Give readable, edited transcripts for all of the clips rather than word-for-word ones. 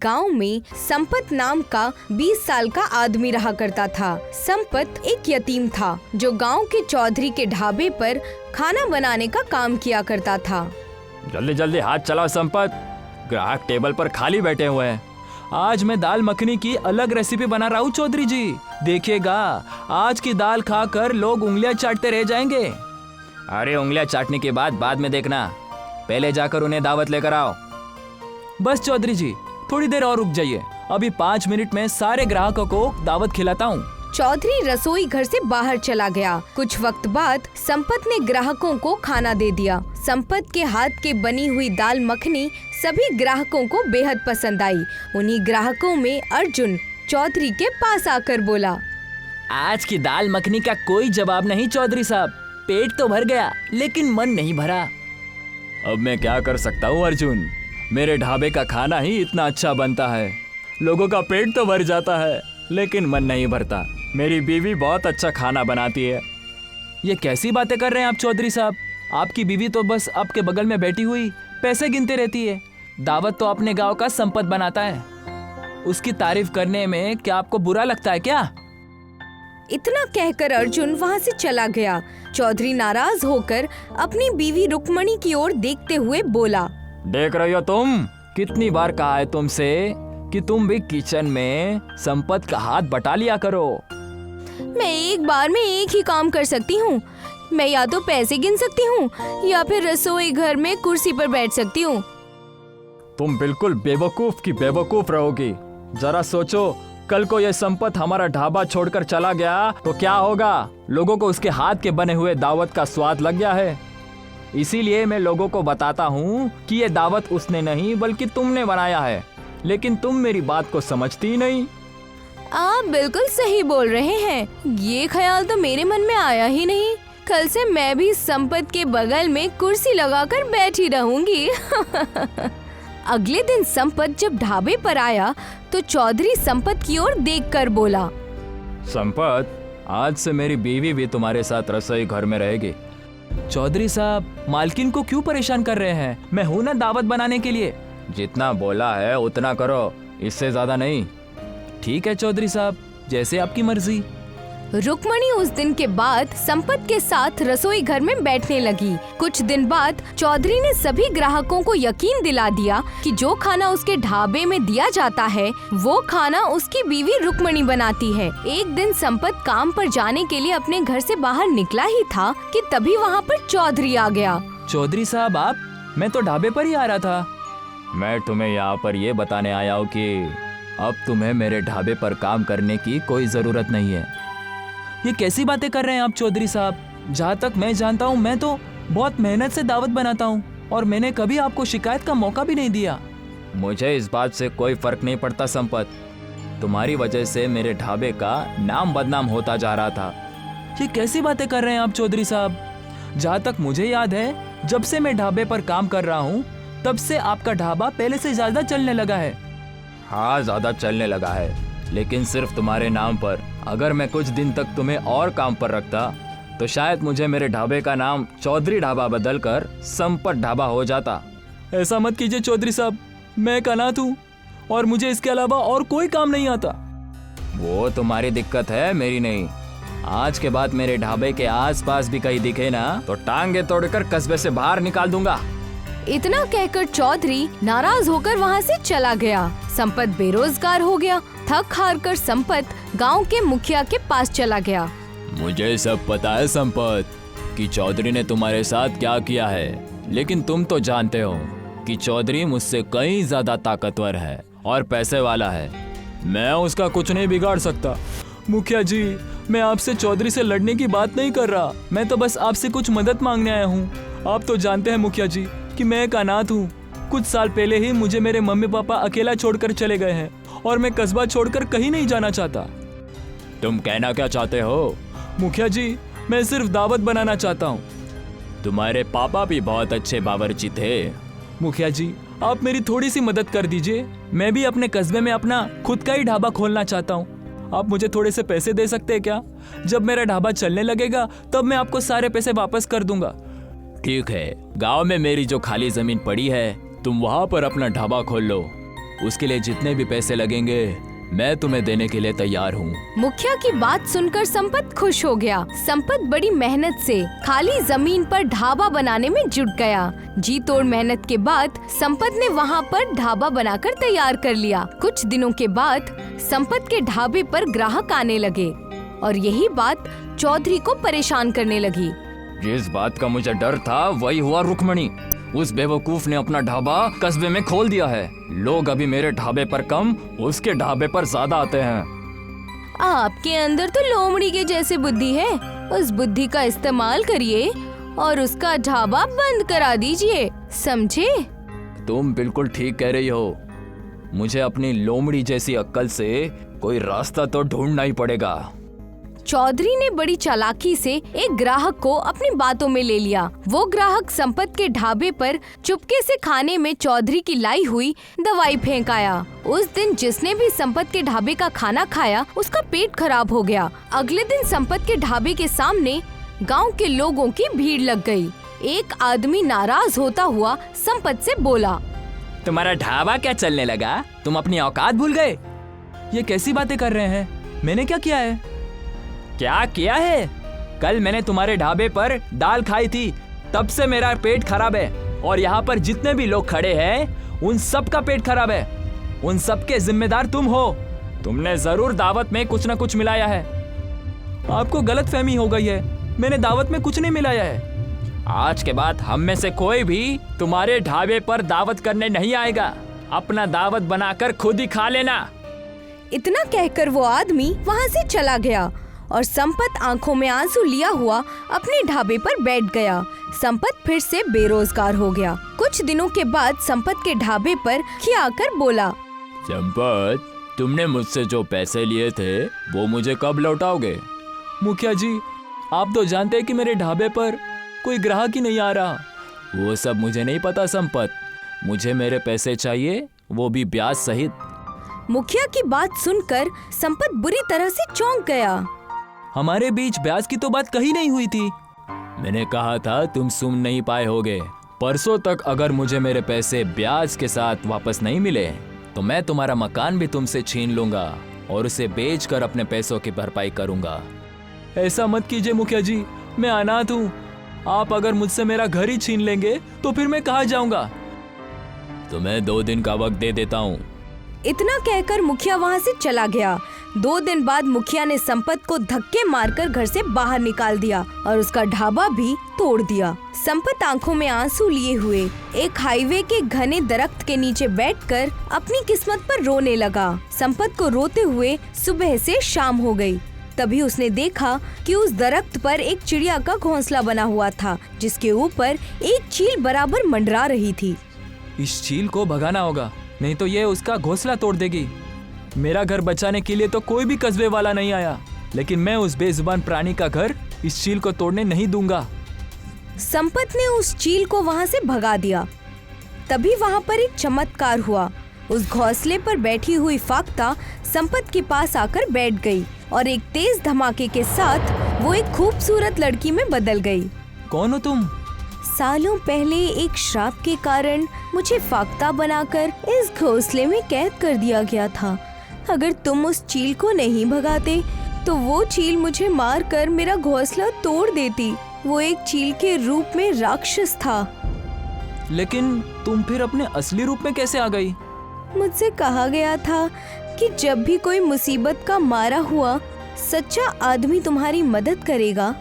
गांव में संपत नाम का 20 साल का आदमी रहा करता था। संपत एक यतीम था जो गांव के चौधरी के ढाबे पर खाना बनाने का काम किया करता था। जल्दी जल्दी हाथ चलाओ संपत, ग्राहक टेबल पर खाली बैठे हुए हैं। आज मैं दाल मखनी की अलग रेसिपी बना रहा हूँ चौधरी जी, देखिएगा आज की दाल खाकर लोग उंगलियां चाटते रह जाएंगे। अरे उंगलियां चाटने के बाद में देखना, पहले जाकर उन्हें दावत लेकर आओ। बस चौधरी जी थोड़ी देर और रुक जाइए, अभी 5 मिनट में सारे ग्राहकों को दावत खिलाता हूँ। चौधरी रसोई घर से बाहर चला गया। कुछ वक्त बाद संपत ने ग्राहकों को खाना दे दिया। संपत के हाथ के बनी हुई दाल मखनी सभी ग्राहकों को बेहद पसंद आई। उन्हीं ग्राहकों में अर्जुन चौधरी के पास आकर बोला, आज की दाल मखनी का कोई जवाब नहीं चौधरी साहब, पेट तो भर गया लेकिन मन नहीं भरा। अब मैं क्या कर सकता हूँ अर्जुन, मेरे ढाबे का खाना ही इतना अच्छा बनता है, लोगों का पेट तो भर जाता है लेकिन मन नहीं भरता। मेरी बीवी बहुत अच्छा खाना बनाती है। ये कैसी बातें कर रहे हैं आप चौधरी साहब, आपकी बीवी तो बस आपके बगल में बैठी हुई पैसे गिनते रहती है। दावत तो अपने गांव का संपत बनाता है, उसकी तारीफ करने में क्या आपको बुरा लगता है क्या? इतना कहकर अर्जुन वहाँ से चला गया। चौधरी नाराज होकर अपनी बीवी रुक्मणी की ओर देखते हुए बोला, देख रही हो तुम, कितनी बार कहा है तुमसे कि तुम भी किचन में संपत का हाथ बटा लिया करो। मैं एक बार में एक ही काम कर सकती हूँ। मैं या तो पैसे गिन सकती हूँ या फिर रसोई घर में कुर्सी पर बैठ सकती हूँ। तुम बिल्कुल बेवकूफ की बेवकूफ रहोगी। जरा सोचो, कल को यह संपत हमारा ढाबा छोड़कर चला गया तो क्या होगा? लोगों को उसके हाथ के बने हुए दावत का स्वाद लग गया है। इसीलिए मैं लोगों को बताता हूँ कि ये दावत उसने नहीं बल्कि तुमने बनाया है, लेकिन तुम मेरी बात को समझती ही नहीं। आप बिल्कुल सही बोल रहे हैं, ये ख्याल तो मेरे मन में आया ही नहीं। कल से मैं भी संपत के बगल में कुर्सी लगाकर बैठी रहूंगी। अगले दिन संपत जब ढाबे पर आया तो चौधरी संपत की ओर देखकर बोला, संपत, आज से मेरी बीवी भी तुम्हारे साथ रसोई घर में रहेगी। चौधरी साहब, मालकिन को क्यों परेशान कर रहे हैं? मैं हूँ ना दावत बनाने के लिए। जितना बोला है उतना करो, इससे ज्यादा नहीं। ठीक है चौधरी साहब, जैसे आपकी मर्जी। रुक्मणी उस दिन के बाद संपत के साथ रसोई घर में बैठने लगी। कुछ दिन बाद चौधरी ने सभी ग्राहकों को यकीन दिला दिया कि जो खाना उसके ढाबे में दिया जाता है वो खाना उसकी बीवी रुक्मणी बनाती है। एक दिन संपत काम पर जाने के लिए अपने घर से बाहर निकला ही था कि तभी वहाँ पर चौधरी आ गया। चौधरी साहब आप? मैं तो ढाबे पर ही आ रहा था। मैं तुम्हें यहाँ पर ये बताने आया हूँ कि अब तुम्हें मेरे ढाबे पर काम करने की कोई जरूरत नहीं है। ये कैसी बातें कर रहे हैं आप चौधरी साहब? जहाँ तक मैं जानता हूँ मैं तो बहुत मेहनत से दावत बनाता हूँ और मैंने कभी आपको शिकायत का मौका भी नहीं दिया। मुझे इस बात से कोई फर्क नहीं पड़ता संपत, तुम्हारी वजह से मेरे ढाबे का नाम बदनाम होता जा रहा था। ये कैसी बातें कर रहे हैं आप चौधरी साहब? जहाँ तक मुझे याद है, जब से मैं ढाबे पर काम कर रहा हूँ तब से आपका ढाबा पहले से ज्यादा चलने लगा है। हाँ, ज्यादा चलने लगा है, लेकिन सिर्फ तुम्हारे नाम पर। अगर मैं कुछ दिन तक तुम्हें और काम पर रखता तो शायद मुझे मेरे ढाबे का नाम चौधरी ढाबा बदलकर संपत ढाबा हो जाता। ऐसा मत कीजिए चौधरी साहब, मैं एक अनाथ हूँ और मुझे इसके अलावा और कोई काम नहीं आता। वो तुम्हारी दिक्कत है, मेरी नहीं। आज के बाद मेरे ढाबे के आसपास भी कहीं दिखे ना तो टांगे तोड़कर कस्बे से बाहर निकाल दूंगा। इतना कहकर चौधरी नाराज होकर वहाँ से चला गया। संपत बेरोजगार हो गया। थक हार कर संपत गांव के मुखिया के पास चला गया। मुझे सब पता है संपत कि चौधरी ने तुम्हारे साथ क्या किया है, लेकिन तुम तो जानते हो कि चौधरी मुझसे कहीं ज्यादा ताकतवर है और पैसे वाला है। मैं उसका कुछ नहीं बिगाड़ सकता। मुखिया जी, मैं आपसे चौधरी से लड़ने की बात नहीं कर रहा, मैं तो बस आपसे कुछ मदद मांगने आया हूँ। आप तो जानते हैं मुखिया जी कि मैं एक अनाथ हूँ। कुछ साल पहले ही मुझे मेरे मम्मी पापा अकेला छोड़कर चले गए हैं और मैं कस्बा छोड़कर कहीं नहीं जाना चाहता। तुम कहना क्या चाहते हो? मुखिया जी, मैं सिर्फ दावत बनाना चाहता हूँ। तुम्हारे पापा भी बहुत अच्छे बावर्ची थे। मुखिया जी, आप मेरी थोड़ी सी मदद कर दीजिए। मैं भी अपने कस्बे में अपना खुद का ही ढाबा खोलना चाहता हूँ। आप मुझे थोड़े से पैसे दे सकते हैं क्या? जब मेरा ढाबा चलने लगेगा तब मैं आपको सारे पैसे वापस कर दूंगा। ठीक है, गांव में मेरी जो खाली जमीन पड़ी है तुम वहां पर अपना ढाबा खोल लो। उसके लिए जितने भी पैसे लगेंगे मैं तुम्हें देने के लिए तैयार हूँ। मुखिया की बात सुनकर संपत खुश हो गया। संपत बड़ी मेहनत से खाली जमीन पर ढाबा बनाने में जुट गया। जी तोड़ मेहनत के बाद संपत ने वहाँ पर ढाबा बनाकर तैयार कर लिया। कुछ दिनों के बाद संपत के ढाबे पर ग्राहक आने लगे और यही बात चौधरी को परेशान करने लगी। जिस बात का मुझे डर था वही हुआ रुक्मणी। उस बेवकूफ ने अपना ढाबा कस्बे में खोल दिया है। लोग अभी मेरे ढाबे पर कम, उसके ढाबे पर ज्यादा आते हैं। आपके अंदर तो लोमड़ी के जैसे बुद्धि है। उस बुद्धि का इस्तेमाल करिए और उसका ढाबा बंद करा दीजिए, समझे? तुम बिल्कुल ठीक कह रही हो। मुझे अपनी लोमड़ी जैसी अक्ल से कोई रास्ता तो ढूंढना ही पड़ेगा। चौधरी ने बड़ी चालाकी से एक ग्राहक को अपनी बातों में ले लिया। वो ग्राहक संपत के ढाबे पर चुपके से खाने में चौधरी की लाई हुई दवाई फेंक आया। उस दिन जिसने भी संपत के ढाबे का खाना खाया उसका पेट खराब हो गया। अगले दिन संपत के ढाबे के सामने गांव के लोगों की भीड़ लग गई। एक आदमी नाराज होता हुआ संपत से बोला, तुम्हारा ढाबा क्या चलने लगा? तुम अपनी औकात भूल गए? ये कैसी बातें कर रहे हैं? मैंने क्या किया है? क्या किया है? कल मैंने तुम्हारे ढाबे पर दाल खाई थी, तब से मेरा पेट खराब है और यहाँ पर जितने भी लोग खड़े हैं उन सब का पेट खराब है। उन सब के जिम्मेदार तुम हो। तुमने जरूर दावत में कुछ न कुछ मिलाया है। आपको गलतफहमी हो गई है। मैंने दावत में कुछ नहीं मिलाया है। आज के बाद हम में से कोई भी तुम्हारे ढाबे पर दावत करने नहीं आएगा। अपना दावत बनाकर खुद ही खा लेना। इतना कहकर वो आदमी वहाँ से चला गया और संपत आंखों में आंसू लिया हुआ अपने ढाबे पर बैठ गया। संपत फिर से बेरोजगार हो गया। कुछ दिनों के बाद संपत के ढाबे पर मुखिया आकर बोला, संपत, तुमने मुझसे जो पैसे लिए थे वो मुझे कब लौटाओगे? मुखिया जी, आप तो जानते हैं कि मेरे ढाबे पर कोई ग्राहक ही नहीं आ रहा। वो सब मुझे नहीं पता संपत। मुझे मेरे पैसे चाहिए, वो भी ब्याज सहित। मुखिया की बात सुनकर संपत बुरी तरह से चौंक गया। हमारे बीच ब्याज की तो बात कहीं नहीं हुई थी। मैंने कहा था तुम सुन नहीं पाए होगे। परसों तक अगर मुझे मेरे पैसे ब्याज के साथ वापस नहीं मिले तो मैं तुम्हारा मकान भी तुमसे छीन लूंगा और उसे बेचकर अपने पैसों की भरपाई करूंगा। ऐसा मत कीजिए मुखिया जी, मैं अनाथ हूँ। आप अगर मुझसे मेरा घर ही छीन लेंगे तो फिर मैं कहाँ जाऊंगा? तुम्हें 2 दिन का वक्त दे देता हूँ। इतना कहकर मुखिया वहाँ से चला गया। 2 दिन बाद मुखिया ने संपत को धक्के मारकर घर से बाहर निकाल दिया और उसका ढाबा भी तोड़ दिया। संपत आंखों में आंसू लिए हुए एक हाईवे के घने दरख्त के नीचे बैठकर अपनी किस्मत पर रोने लगा। संपत को रोते हुए सुबह से शाम हो गई। तभी उसने देखा कि उस दरख्त पर एक चिड़िया का घोंसला बना हुआ था, जिसके ऊपर एक चील बराबर मंडरा रही थी। इस चील को भगाना होगा, नहीं तो ये उसका घोंसला तोड़ देगी। मेरा घर बचाने के लिए तो कोई भी कस्बे वाला नहीं आया, लेकिन मैं उस बेजुबान प्राणी का घर इस चील को तोड़ने नहीं दूंगा। संपत ने उस चील को वहाँ से भगा दिया। तभी वहाँ पर एक चमत्कार हुआ। उस घोंसले पर बैठी हुई फाख्ता संपत के पास आकर बैठ गई और एक तेज धमाके के साथ वो एक खूबसूरत लड़की में बदल गई। कौन हो तुम? सालों पहले एक श्राप के कारण मुझे फाख्ता बनाकर इस घोंसले में कैद कर दिया गया था। अगर तुम उस चील को नहीं भगाते तो वो चील मुझे मारकर मेरा घोंसला तोड़ देती। वो एक चील के रूप में राक्षस था। लेकिन तुम फिर अपने असली रूप में कैसे आ गई? मुझसे कहा गया था कि जब भी कोई मुसीबत का मारा हुआ सच्चा आदमी तुम्हारी मदद करेगा,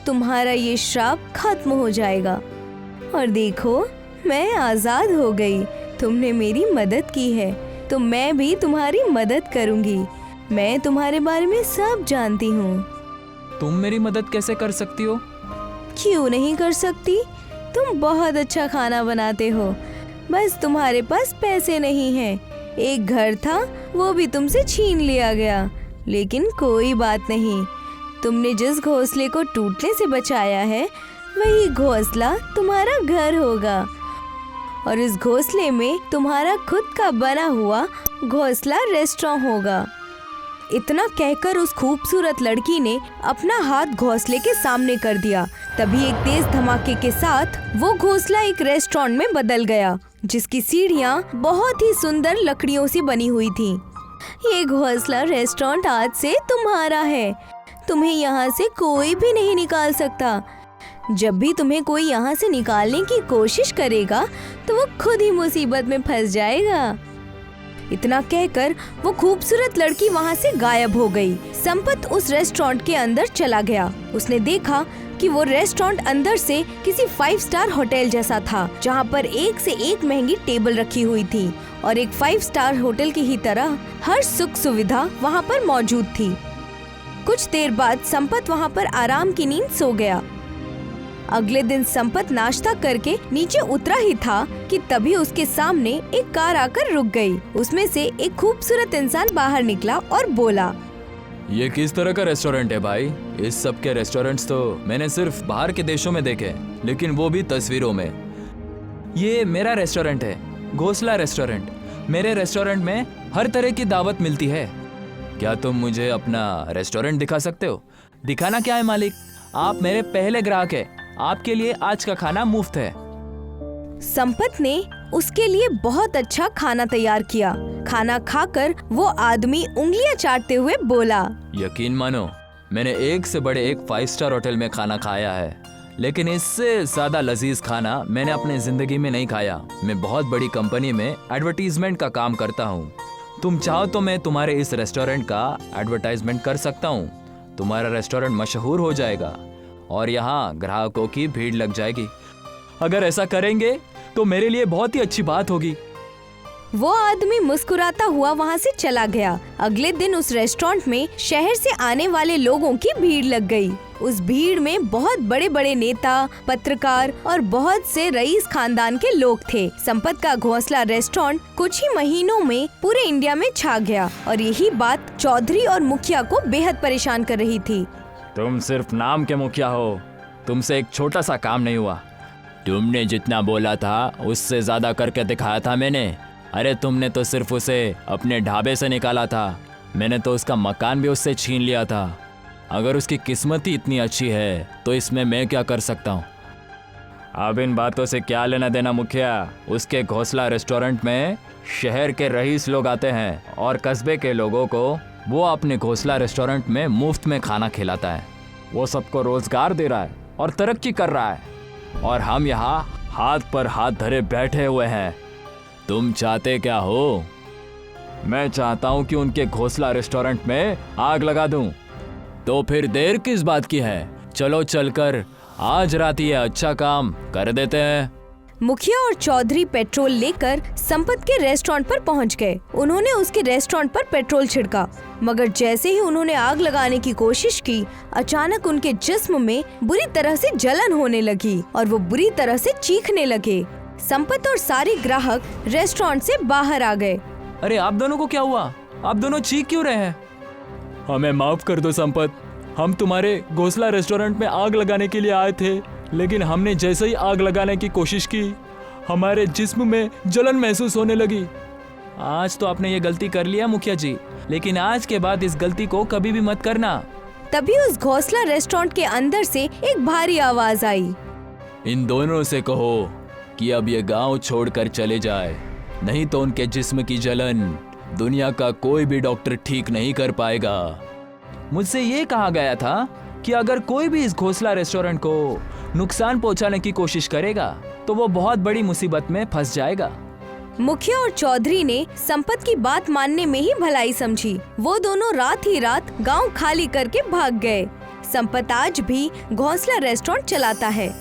तुम्हारा ये श्राप खत्म हो जाएगा। और देखो, मैं आजाद हो गई। तुमने मेरी मदद की है तो मैं भी तुम्हारी मदद करूंगी। मैं तुम्हारे बारे में सब जानती हूँ। तुम मेरी मदद कैसे कर सकती हो? क्यों नहीं कर सकती? तुम बहुत अच्छा खाना बनाते हो, बस तुम्हारे पास पैसे नहीं हैं। एक घर था, वो भी तुमसे छीन लिया गया, लेकिन कोई बात नहीं। तुमने जिस घोंसले को टूटने से बचाया है वही घोंसला तुम्हारा घर होगा और इस घोंसले में तुम्हारा खुद का बना हुआ घोंसला रेस्टोरेंट होगा। इतना कहकर उस खूबसूरत लड़की ने अपना हाथ घोंसले के सामने कर दिया तभी एक तेज धमाके के साथ वो घोंसला एक रेस्टोरेंट में बदल गया, जिसकी सीढ़ियाँ बहुत ही सुंदर लकड़ियों से बनी हुई थी। ये घोंसला रेस्टोरेंट आज से तुम्हारा है। तुम्हें यहाँ से कोई भी नहीं निकाल सकता। जब भी तुम्हें कोई यहाँ से निकालने की कोशिश करेगा तो वो खुद ही मुसीबत में फंस जाएगा। इतना कहकर वो खूबसूरत लड़की वहाँ से गायब हो गई। संपत उस रेस्टोरेंट के अंदर चला गया। उसने देखा कि वो रेस्टोरेंट अंदर से किसी 5 स्टार होटल जैसा था, जहाँ पर एक से एक महंगी टेबल रखी हुई थी और एक 5 स्टार होटल की ही तरह हर सुख सुविधा वहाँ पर मौजूद थी। कुछ देर बाद संपत वहाँ पर आराम की नींद सो गया। अगले दिन संपत नाश्ता करके नीचे उतरा ही था कि तभी उसके सामने एक कार आकर रुक गई। उसमें से एक खूबसूरत इंसान बाहर निकला और बोला, ये किस तरह का रेस्टोरेंट है भाई? इस सब के रेस्टोरेंट्स तो मैंने सिर्फ बाहर के देशों में देखे, लेकिन वो भी तस्वीरों में। ये मेरा रेस्टोरेंट है, घोंसला रेस्टोरेंट। मेरे रेस्टोरेंट में हर तरह की दावत मिलती है। क्या तुम मुझे अपना रेस्टोरेंट दिखा सकते हो? दिखाना क्या है मालिक, आप मेरे पहले ग्राहक हैं। आपके लिए आज का खाना मुफ्त है। संपत ने उसके लिए बहुत अच्छा खाना तैयार किया। खाना खाकर वो आदमी उंगलियां चाटते हुए बोला, यकीन मानो, मैंने एक से बड़े एक 5 स्टार होटल में खाना खाया है, लेकिन इससे ज्यादा लजीज खाना मैंने अपने जिंदगी में नहीं खाया। मैं बहुत बड़ी कंपनी में एडवर्टीजमेंट का काम करता हूँ। तुम चाहो तो मैं तुम्हारे इस रेस्टोरेंट का एडवर्टाइजमेंट कर सकता हूँ। तुम्हारा रेस्टोरेंट मशहूर हो जाएगा और यहाँ ग्राहकों की भीड़ लग जाएगी। अगर ऐसा करेंगे तो मेरे लिए बहुत ही अच्छी बात होगी। वो आदमी मुस्कुराता हुआ वहाँ से चला गया। अगले दिन उस रेस्टोरेंट में शहर से आने वाले लोगों की भीड़ लग गई। उस भीड़ में बहुत बड़े बड़े नेता, पत्रकार और बहुत से रईस खानदान के लोग थे। संपत का घोंसला रेस्टोरेंट कुछ ही महीनों में पूरे इंडिया में छा गया और यही बात चौधरी और मुखिया को बेहद परेशान कर रही थी। तुम सिर्फ नाम के मुखिया हो, तुमसे एक छोटा सा काम नहीं हुआ। तुमने जितना बोला था उससे ज्यादा करके दिखाया था मैंने। अरे तुमने तो सिर्फ उसे अपने ढाबे से निकाला था, मैंने तो उसका मकान भी उससे छीन लिया था। अगर उसकी किस्मत ही इतनी अच्छी है तो इसमें मैं क्या कर सकता हूँ? अब इन बातों से क्या लेना देना मुखिया। उसके घोंसला रेस्टोरेंट में शहर के रईस लोग आते हैं और कस्बे के लोगों को वो अपने घोंसला रेस्टोरेंट में मुफ्त में खाना खिलाता है। वो सबको रोजगार दे रहा है और तरक्की कर रहा है, और हम यहाँ हाथ पर हाथ धरे बैठे हुए हैं। तुम चाहते क्या हो? मैं चाहता हूँ कि उनके घोंसला रेस्टोरेंट में आग लगा दूं। तो फिर देर किस बात की है? चलो चलकर आज रात ये अच्छा काम कर देते हैं। मुखिया और चौधरी पेट्रोल लेकर संपत के रेस्टोरेंट पर पहुंच गए। उन्होंने उसके रेस्टोरेंट पर पेट्रोल छिड़का, मगर जैसे ही उन्होंने आग लगाने की कोशिश की, अचानक उनके जिस्म में बुरी तरह से जलन होने लगी और वो बुरी तरह से चीखने लगे। संपत और सारे ग्राहक रेस्टोरेंट से बाहर आ गए। अरे आप दोनों को क्या हुआ? आप दोनों चीख क्यों रहे हैं? हमें माफ कर दो संपत, हम तुम्हारे घोंसला रेस्टोरेंट में आग लगाने के लिए आए थे, लेकिन हमने जैसे ही आग लगाने की कोशिश की, हमारे जिस्म में जलन महसूस होने लगी। आज तो आपने ये गलती कर लिया मुखिया जी, लेकिन आज के बाद इस गलती को कभी भी मत करना। तभी उस घोंसला रेस्टोरेंट के अंदर से एक भारी आवाज आई, इन दोनों से कहो कि अब ये गांव छोड़कर चले जाए, नहीं तो उनके जिस्म की जलन दुनिया का कोई भी डॉक्टर ठीक नहीं कर पाएगा। मुझसे ये कहा गया था कि अगर कोई भी इस घोंसला रेस्टोरेंट को नुकसान पहुंचाने की कोशिश करेगा तो वो बहुत बड़ी मुसीबत में फंस जाएगा। मुखिया और चौधरी ने संपत की बात मानने में ही भलाई समझी। वो दोनों रात ही रात गांव खाली करके भाग गए। संपत आज भी घोंसला रेस्टोरेंट चलाता है।